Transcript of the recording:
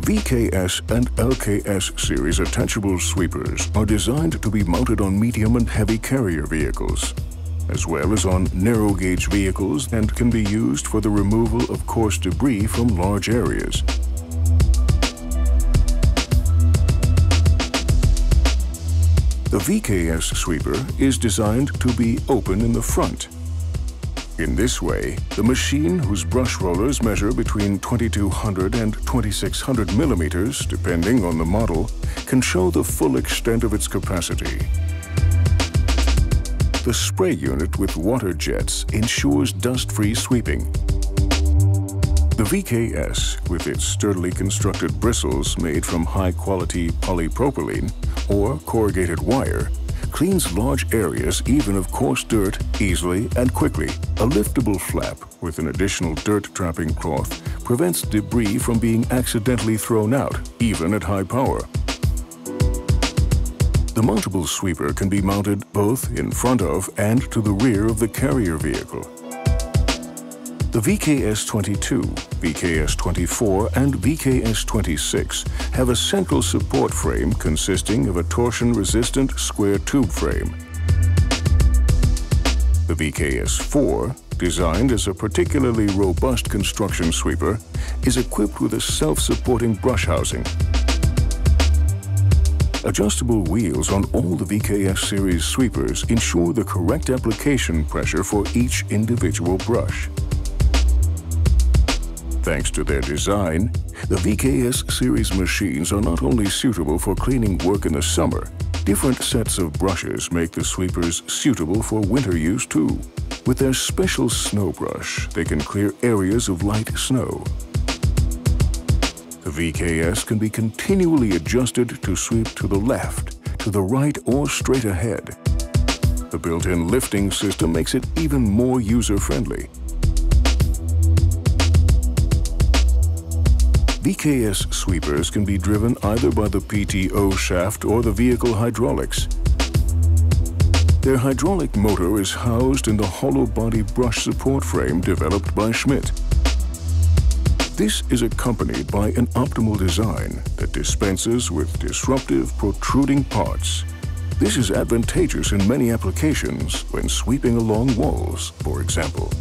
VKS and LKS series attachable sweepers are designed to be mounted on medium and heavy carrier vehicles, as well as on narrow gauge vehicles, and can be used for the removal of coarse debris from large areas. The VKS sweeper is designed to be open in the front. In this way, the machine, whose brush rollers measure between 2200 and 2600 millimeters, depending on the model, can show the full extent of its capacity. The spray unit with water jets ensures dust-free sweeping. The VKS, with its sturdily constructed bristles made from high-quality polypropylene or corrugated wire, cleans large areas even of coarse dirt easily and quickly. A liftable flap with an additional dirt-trapping cloth prevents debris from being accidentally thrown out, even at high power. The mountable sweeper can be mounted both in front of and to the rear of the carrier vehicle. The VKS-22, VKS-24, and VKS-26 have a central support frame consisting of a torsion-resistant square tube frame. The VKS-4, designed as a particularly robust construction sweeper, is equipped with a self-supporting brush housing. Adjustable wheels on all the VKS series sweepers ensure the correct application pressure for each individual brush. Thanks to their design, the VKS series machines are not only suitable for cleaning work in the summer, different sets of brushes make the sweepers suitable for winter use too. With their special snow brush, they can clear areas of light snow. The VKS can be continually adjusted to sweep to the left, to the right, or straight ahead. The built-in lifting system makes it even more user-friendly. VKS sweepers can be driven either by the PTO shaft or the vehicle hydraulics. Their hydraulic motor is housed in the hollow body brush support frame developed by Schmidt. This is accompanied by an optimal design that dispenses with disruptive, protruding parts. This is advantageous in many applications when sweeping along walls, for example.